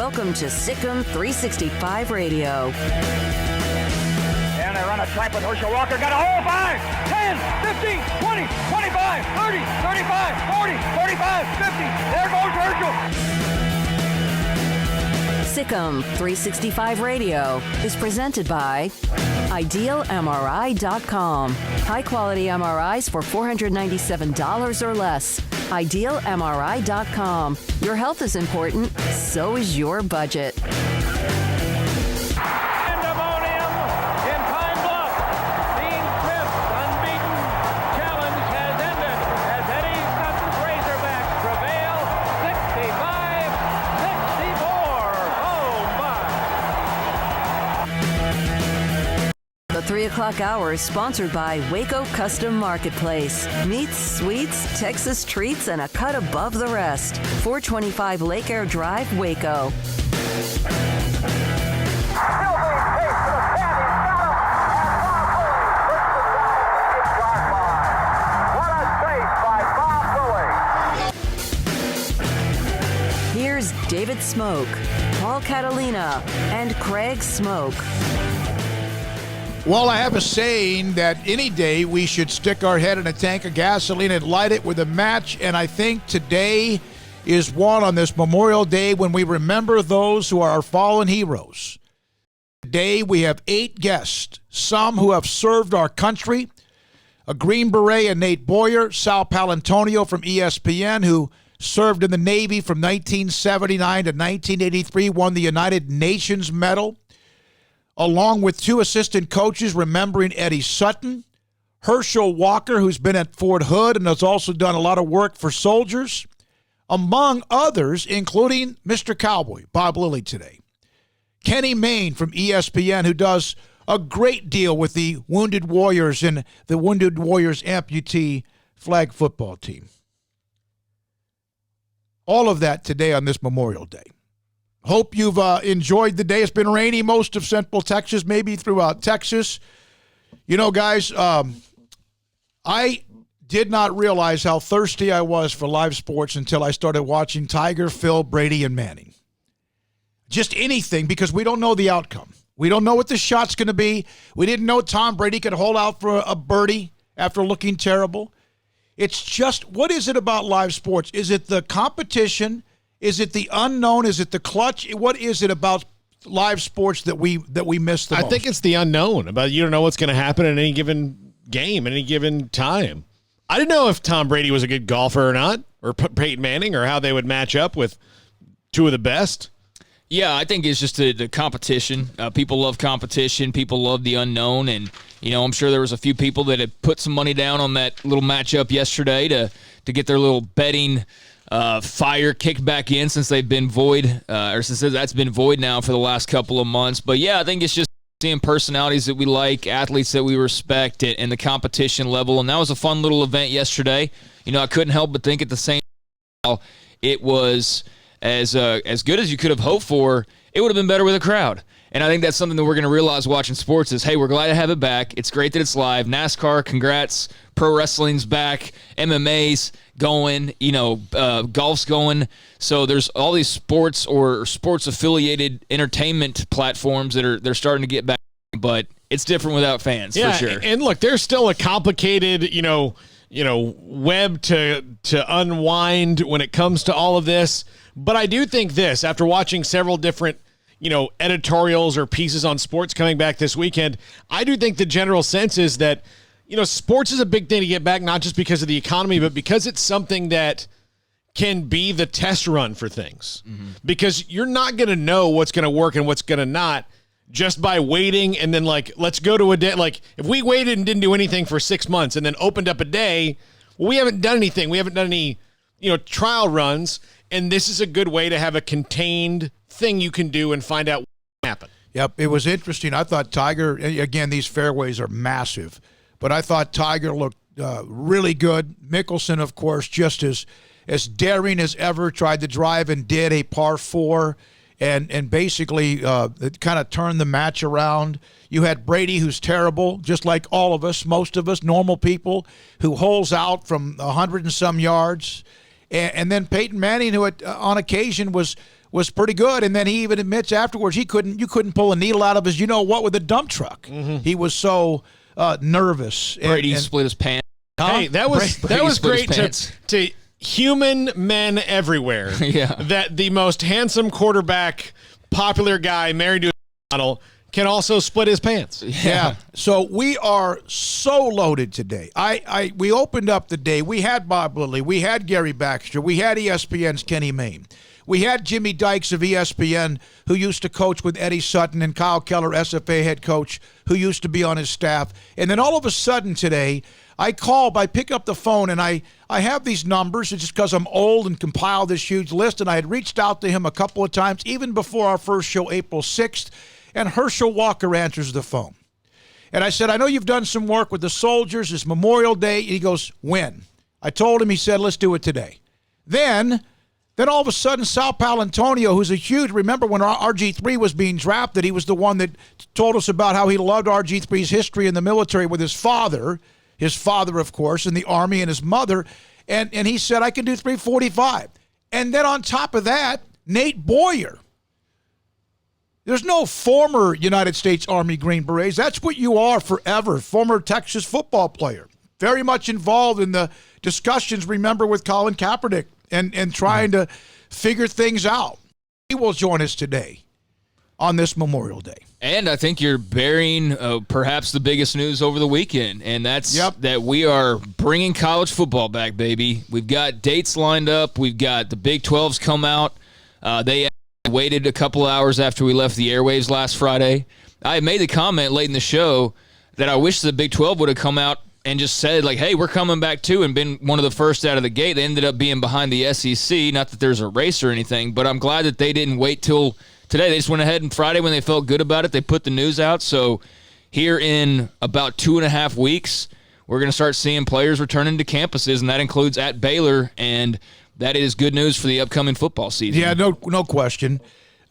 Welcome to SicEm365 Radio. And they run a trap with Herschel Walker. Got a hole. 5, 10, 15, 20, 25, 30, 35, 40, 45, 50. There goes Herschel. SicEm365 Radio is presented by IdealMRI.com. High-quality MRIs for $497 or less. IdealMRI.com. Your health is important, so is your budget. Pandemonium in Pine Bluff. Dean Smith's unbeaten challenge has ended as Eddie Sutton's Razorbacks prevail 65-64. Oh, my. The 3 o'clock hour is sponsored by Waco Custom Marketplace. Meats, sweets, Texas treats, and a cut above the rest. 425 Lake Air Drive, Waco. Here's David Smoke, Paul Catalina, and Craig Smoke. Well, I have a saying that any day we should stick our head in a tank of gasoline and light it with a match, and I think today is one on this Memorial Day when we remember those who are our fallen heroes. Today we have 8 guests, some who have served our country, a Green Beret and Nate Boyer, Sal Palantonio from ESPN, who served in the Navy from 1979 to 1983, won the United Nations Medal, along with 2 assistant coaches remembering Eddie Sutton, Herschel Walker, who's been at Fort Hood and has also done a lot of work for soldiers, among others, including Mr. Cowboy, Bob Lilly today. Kenny Mayne from ESPN, who does a great deal with the Wounded Warriors and the Wounded Warriors amputee flag football team. All of that today on this Memorial Day. Hope you've enjoyed the day. It's been rainy most of Central Texas, maybe throughout Texas. You know, guys, I did not realize how thirsty I was for live sports until I started watching Tiger, Phil, Brady, and Manning. Just anything, because we don't know the outcome. We don't know what the shot's going to be. We didn't know Tom Brady could hold out for a birdie after looking terrible. It's just, what is it about live sports? Is it the competition? Is it the unknown? Is it the clutch? What is it about live sports that we miss the most? I think it's the unknown. About you don't know what's going to happen in any given game, any given time. I didn't know if Tom Brady was a good golfer or not, or Peyton Manning, or how they would match up with 2 of the best. Yeah, I think it's just the competition. People love competition. People love the unknown. And, you know, I'm sure there was a few people that had put some money down on that little matchup yesterday to get their little betting fire kicked back in since they've been void, or since that's been void now for the last couple of months. But, yeah, I think it's just seeing personalities that we like, athletes that we respect, and the competition level. And that was a fun little event yesterday. You know, I couldn't help but think at the same time it was as good as you could have hoped for. It would have been better with a crowd. And I think that's something that we're going to realize watching sports is, hey, we're glad to have it back. It's great that it's live. NASCAR, congrats. Pro wrestling's back. MMA's going. You know, golf's going. So there's all these sports or sports-affiliated entertainment platforms that they're starting to get back. But it's different without fans, for sure. And look, there's still a complicated, web to unwind when it comes to all of this. But I do think this, after watching several different, editorials or pieces on sports coming back this weekend, I do think the general sense is that, sports is a big thing to get back, not just because of the economy, but because it's something that can be the test run for things. Mm-hmm. Because you're not going to know what's going to work and what's going to not just by waiting and then, let's go to a day. Like, if we waited and didn't do anything for 6 months and then opened up a day, well, we haven't done anything. We haven't done any, trial runs. And this is a good way to have a contained thing you can do and find out what happened. Yep, it was interesting. I thought Tiger, again, these fairways are massive, but I thought Tiger looked really good. Mickelson, of course, just as daring as ever, tried to drive and did a par 4 and basically it kind of turned the match around. You had Brady, who's terrible, just like all of us, most of us, normal people, who holes out from 100 and some yards. And then Peyton Manning, who on occasion was was pretty good. And then he even admits afterwards you couldn't pull a needle out of his what with a dump truck. He was so nervous. Brady split his pants. Hey, that was great to human men everywhere. Yeah. That the most handsome quarterback, popular guy, married to a model, can also split his pants. Yeah. So we are so loaded today. We opened up the day. We had Bob Lilly. We had Gary Baxter. We had ESPN's Kenny Mayne. We had Jimmy Dykes of ESPN, who used to coach with Eddie Sutton, and Kyle Keller, SFA head coach, who used to be on his staff. And then all of a sudden today, I pick up the phone, and I have these numbers. It's just because I'm old and compiled this huge list, and I had reached out to him a couple of times, even before our first show, April 6th, and Herschel Walker answers the phone. And I said, I know you've done some work with the soldiers. It's Memorial Day. And he goes, when? I told him, he said, let's do it today. Then all of a sudden, Sal Palantonio, who's a huge, remember when RG3 was being drafted, he was the one that told us about how he loved RG3's history in the military with his father, of course, in the Army, and his mother. And he said, I can do 345. And then on top of that, Nate Boyer. There's no former United States Army Green Berets. That's what you are forever, former Texas football player. Very much involved in the discussions, remember, with Colin Kaepernick and trying to figure things out. He will join us today on this Memorial Day. And I think you're bearing perhaps the biggest news over the weekend, and that's that we are bringing college football back, baby. We've got dates lined up. We've got the Big 12s come out. They waited a couple hours after we left the airwaves last Friday. I made the comment late in the show that I wish the Big 12 would have come out and just said, like, hey, we're coming back too, and been one of the first out of the gate. They ended up being behind the SEC. Not that there's a race or anything, but I'm glad that they didn't wait till today. They just went ahead, and Friday, when they felt good about it, they put the news out. So here in about 2.5 weeks, we're going to start seeing players returning to campuses, and that includes at Baylor, and that is good news for the upcoming football season. Yeah, no question.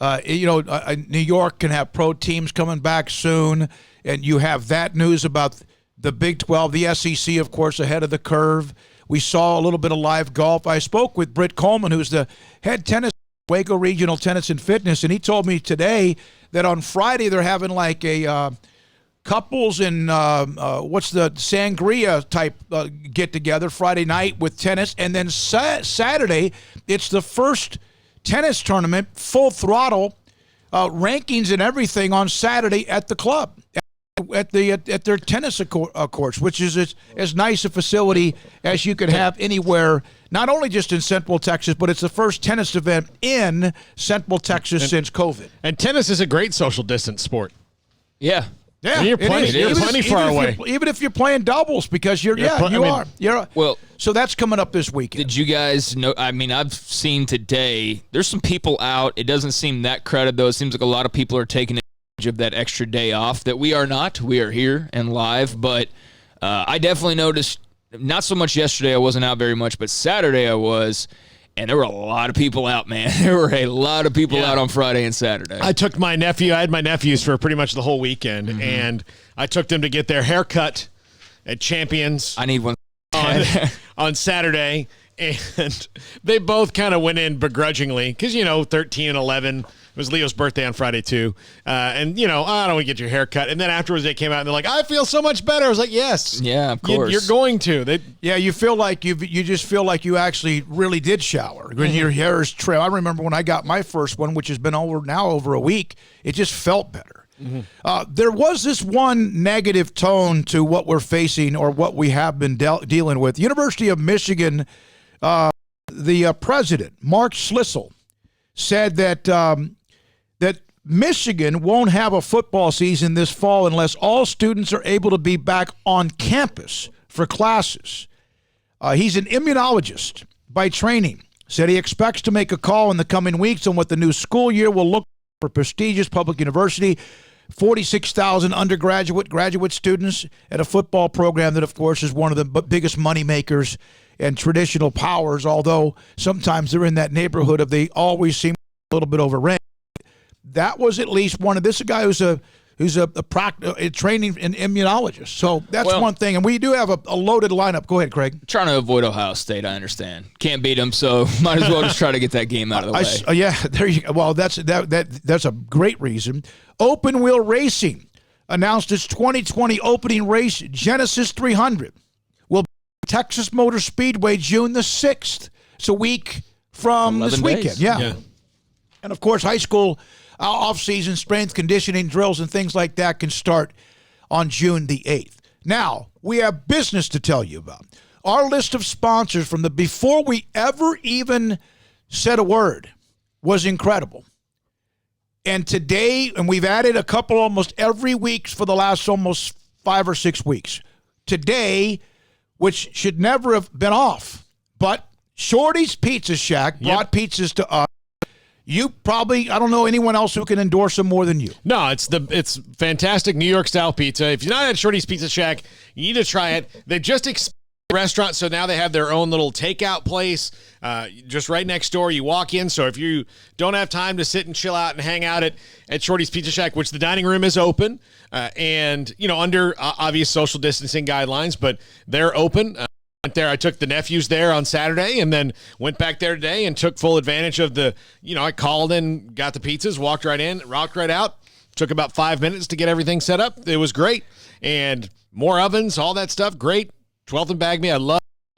New York can have pro teams coming back soon, and you have that news about the Big 12, the SEC, of course, ahead of the curve. We saw a little bit of live golf. I spoke with Britt Coleman, who's the head tennis Waco Regional Tennis and Fitness, and he told me today that on Friday they're having like a couples and what's the sangria type get together Friday night with tennis, and then Saturday it's the first tennis tournament, full throttle, rankings and everything on Saturday at the club. At their tennis courts, which is as nice a facility as you could have anywhere, not only just in Central Texas, but it's the first tennis event in Central Texas since COVID. And tennis is a great social distance sport. Yeah. Yeah, you're plenty far away. Even if you're playing doubles, because you are. Well, so that's coming up this weekend. Did you guys know? I mean, I've seen today. There's some people out. It doesn't seem that crowded though. It seems like a lot of people are taking advantage of that extra day off. That we are not. We are here and live. But I definitely noticed. Not so much yesterday. I wasn't out very much, but Saturday I was. And there were a lot of people out, man. There were a lot of people out on Friday and Saturday. I took my nephew. I had my nephews for pretty much the whole weekend, and I took them to get their hair cut at Champions. I need one on Saturday, and they both kind of went in begrudgingly because, 13 and 11. It was Leo's birthday on Friday, too. And, I don't want to get your hair cut. And then afterwards they came out and they're like, I feel so much better. I was like, yes. Yeah, of course. You're going to. You feel like you just feel like you actually really did shower. When your hair is trimmed. I remember when I got my first one, which has been over a week, it just felt better. There was this one negative tone to what we're facing or what we have been dealing with. University of Michigan, the president, Mark Schlissel, said that that Michigan won't have a football season this fall unless all students are able to be back on campus for classes. He's an immunologist by training. Said he expects to make a call in the coming weeks on what the new school year will look for prestigious public university. 46,000 graduate students at a football program that, of course, is one of the biggest money makers and traditional powers, although sometimes they're in that neighborhood of they always seem a little bit overranked. That was at least one of this. A guy who's who's a training an immunologist. So that's one thing. And we do have a loaded lineup. Go ahead, Craig. Trying to avoid Ohio State, I understand. Can't beat them, so might as well just try to get that game out of the way. Yeah, there you go. Well, that's a great reason. Open Wheel Racing announced its 2020 opening race, Genesis 300, will be at Texas Motor Speedway June the 6th. It's a week from this weekend. Days. Yeah. And, of course, high school off-season strength conditioning drills and things like that can start on June the 8th. Now, we have business to tell you about. Our list of sponsors from before we ever even said a word was incredible. And today, and we've added a couple almost every week for the last almost 5 or 6 weeks. Today, which should never have been off, but Shorty's Pizza Shack brought pizzas to us. You probably, I don't know anyone else who can endorse them more than you. No, it's fantastic New York style pizza. If you're not at Shorty's Pizza Shack, you need to try it. They just expanded the restaurant, so now they have their own little takeout place just right next door. You walk in, so if you don't have time to sit and chill out and hang out at Shorty's Pizza Shack, which the dining room is open, and under obvious social distancing guidelines, but they're open. Went there. I took the nephews there on Saturday and then went back there today and took full advantage of I called in, got the pizzas, walked right in, rocked right out. Took about 5 minutes to get everything set up. It was great. And more ovens, all that stuff. Great. 12th and Bagme. I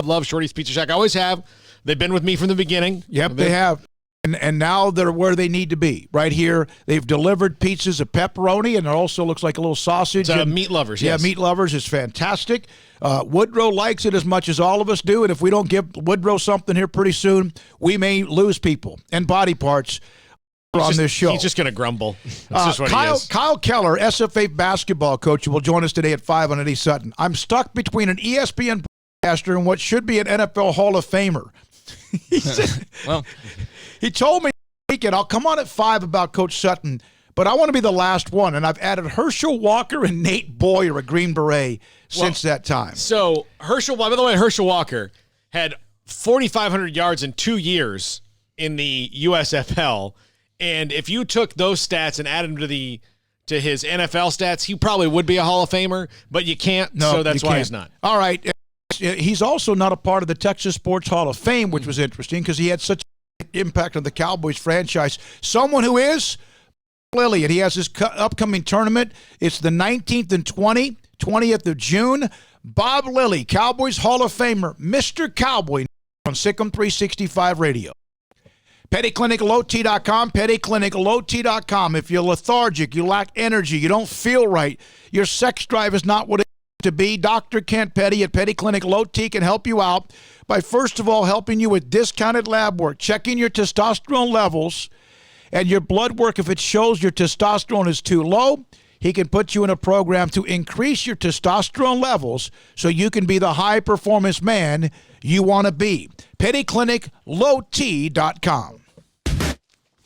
love Shorty's Pizza Shack. I always have. They've been with me from the beginning. Yep, they have. And now they're where they need to be. Right here, they've delivered pizzas of pepperoni, and it also looks like a little sausage. Meat Lovers, yes. Yeah, Meat Lovers is fantastic. Woodrow likes it as much as all of us do, and if we don't give Woodrow something here pretty soon, we may lose people and body parts on this show. He's just going to grumble. That's just what he is. Kyle Keller, SFA basketball coach, will join us today at 5 on Eddie Sutton. I'm stuck between an ESPN broadcaster and what should be an NFL Hall of Famer. He said, he told me weekend, I'll come on at 5 about Coach Sutton, but I want to be the last one. And I've added Herschel Walker and Nate Boyer, a Green Beret, since that time. So by the way, Herschel Walker had 4,500 yards in 2 years in the USFL. And if you took those stats and added them to his NFL stats, he probably would be a Hall of Famer, but you can't, so that's why he's not. All right. He's also not a part of the Texas Sports Hall of Fame, which was interesting because he had such an impact on the Cowboys franchise. Someone who is Lilly, and he has his upcoming tournament. It's the 19th and 20th of June. Bob Lilly, Cowboys Hall of Famer, Mr. Cowboy on SicEm365 Radio. PettyClinicLowT.com, PettyClinicLowT.com. If you're lethargic, you lack energy, you don't feel right, your sex drive is not what it to be, Dr. Kent Petty at Petty Clinic Low T can help you out by first of all helping you with discounted lab work, checking your testosterone levels and your blood work. If it shows your testosterone is too low, he can put you in a program to increase your testosterone levels so you can be the high performance man you want to be. PettyClinicLowT.com.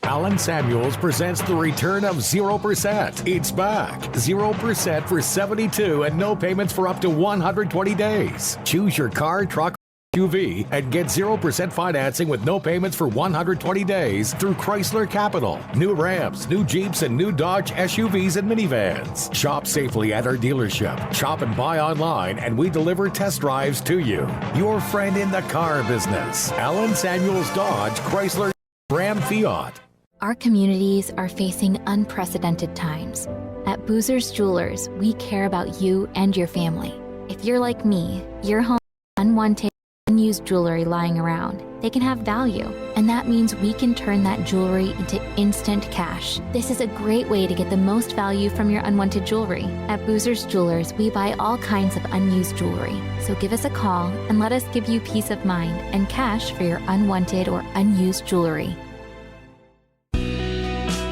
Alan Samuels presents the return of 0%. It's back. 0% for 72 and no payments for up to 120 days. Choose your car, truck, SUV and get 0% financing with no payments for 120 days through Chrysler Capital. New Rams, new Jeeps, and new Dodge SUVs and minivans. Shop safely at our dealership. Shop and buy online, and we deliver test drives to you. Your friend in the car business. Alan Samuels Dodge, Chrysler, Ram, Fiat. Our communities are facing unprecedented times. At Boozer's Jewelers, we care about you and your family. If you're like me, your home has unwanted, unused jewelry lying around. They can have value, and that means we can turn that jewelry into instant cash. This is a great way to get the most value from your unwanted jewelry. At Boozer's Jewelers, we buy all kinds of unused jewelry. So give us a call and let us give you peace of mind and cash for your unwanted or unused jewelry.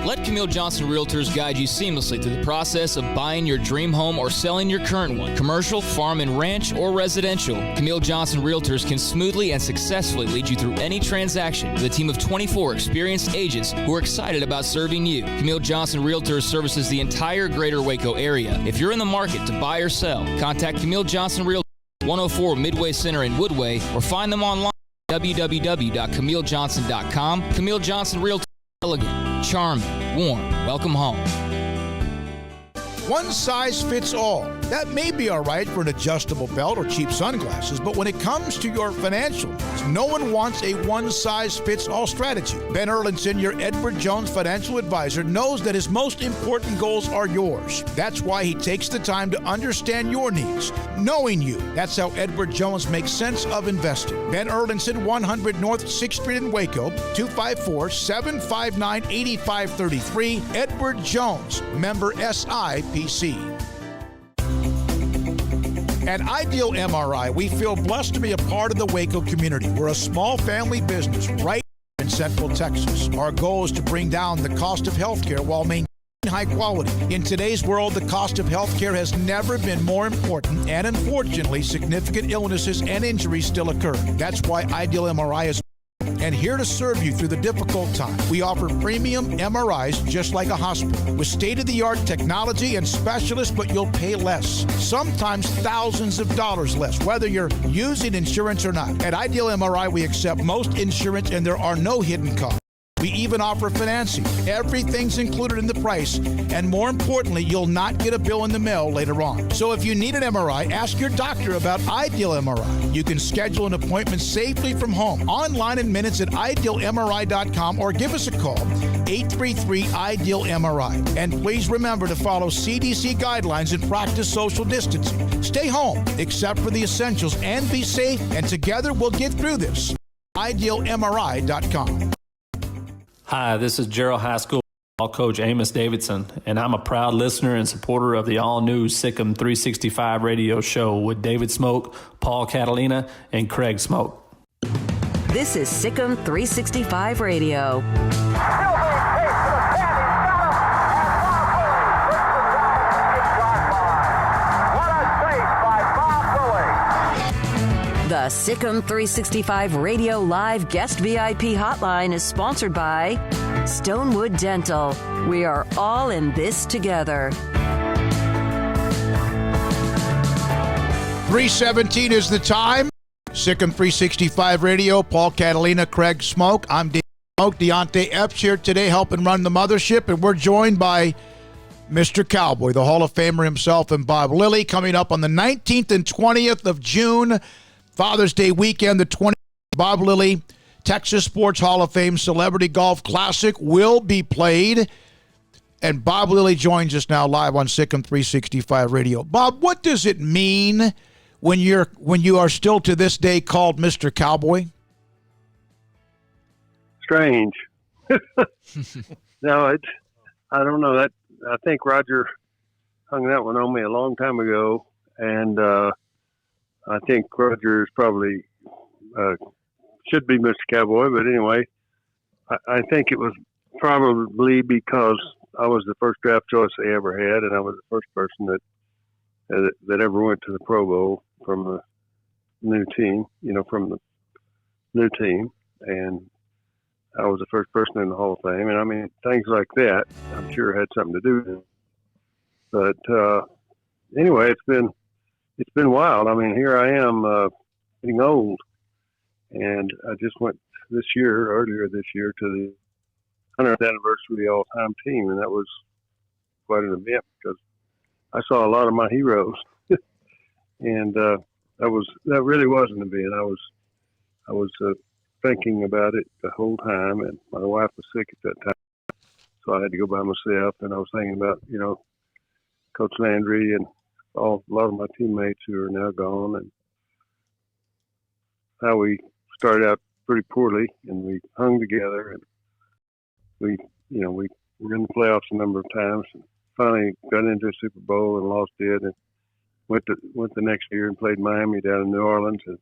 Let Camille Johnson Realtors guide you seamlessly through the process of buying your dream home or selling your current one, commercial, farm and ranch, or residential. Camille Johnson Realtors can smoothly and successfully lead you through any transaction with a team of 24 experienced agents who are excited about serving you. Camille Johnson Realtors services the entire greater Waco area. If you're in the market to buy or sell, contact Camille Johnson Realtors, 104 Midway Center in Woodway, or find them online at www.CamilleJohnson.com. Camille Johnson Realtors, elegant, charming, warm. Welcome home. One size fits all. That may be all right for an adjustable belt or cheap sunglasses, but when it comes to your financial needs, no one wants a one-size-fits-all strategy. Ben Erlinson, your Edward Jones financial advisor, knows that his most important goals are yours. That's why he takes the time to understand your needs, knowing you. That's how Edward Jones makes sense of investing. Ben Erlinson, 100 North 6th Street in Waco, 254-759-8533. Edward Jones, member SIPC. At Ideal MRI, we feel blessed to be a part of the Waco community. We're a small family business right in Central Texas. Our goal is to bring down the cost of healthcare while maintaining high quality. In today's world, the cost of healthcare has never been more important, and unfortunately, significant illnesses and injuries still occur. That's why Ideal MRI is and here to serve you through the difficult time. We offer premium MRIs just like a hospital with state-of-the-art technology and specialists, but you'll pay less, sometimes thousands of dollars less, whether you're using insurance or not. At Ideal MRI, we accept most insurance and there are no hidden costs. We even offer financing. Everything's included in the price, and more importantly, you'll not get a bill in the mail later on. So if you need an MRI, ask your doctor about Ideal MRI. You can schedule an appointment safely from home, online in minutes at idealmri.com, or give us a call, 833-IDEAL-MRI. And please remember to follow CDC guidelines and practice social distancing. Stay home, except for the essentials, and be safe, and together we'll get through this. IdealMRI.com. Hi, this is Gerald Haskell, ball coach Amos Davidson, and I'm a proud listener and supporter of the all-new SicEm365 radio show with David Smoke, Paul Catalina, and Craig Smoke. This is SicEm365 Radio. The SicEm365 Radio Live Guest VIP Hotline is sponsored by Stonewood Dental. We are all in this together. 3:17 is the time. SicEm365 Radio, Paul Catalina, Craig Smoke. I'm Dave Smoke. Deontay Epps here today helping run the mothership, and we're joined by Mr. Cowboy, the Hall of Famer himself, and Bob Lilly, coming up on the 19th and 20th of June. Father's Day weekend, the 20th, Bob Lilly, Texas Sports Hall of Fame Celebrity Golf Classic will be played. And Bob Lilly joins us now live on SicEm365 Radio. Bob, what does it mean when you are still to this day called Mr. Cowboy? Strange. No, I don't know. That I think Roger hung that one on me a long time ago, and I think Rogers probably should be Mr. Cowboy, but anyway, I think it was probably because I was the first draft choice they ever had, and I was the first person that ever went to the Pro Bowl from the new team, and I was the first person in the Hall of Fame, and I mean things like that. I'm sure had something to do with it, but anyway, it's been wild. I mean, here I am getting old, and I just went earlier this year, to the 100th anniversary of the all-time team, and that was quite an event because I saw a lot of my heroes, and that really was an event. I was thinking about it the whole time, and my wife was sick at that time, so I had to go by myself, and I was thinking about Coach Landry and a lot of my teammates who are now gone, and how we started out pretty poorly, and we hung together, and we were in the playoffs a number of times, and finally got into a Super Bowl and lost it, and went the next year and played Miami down in New Orleans, and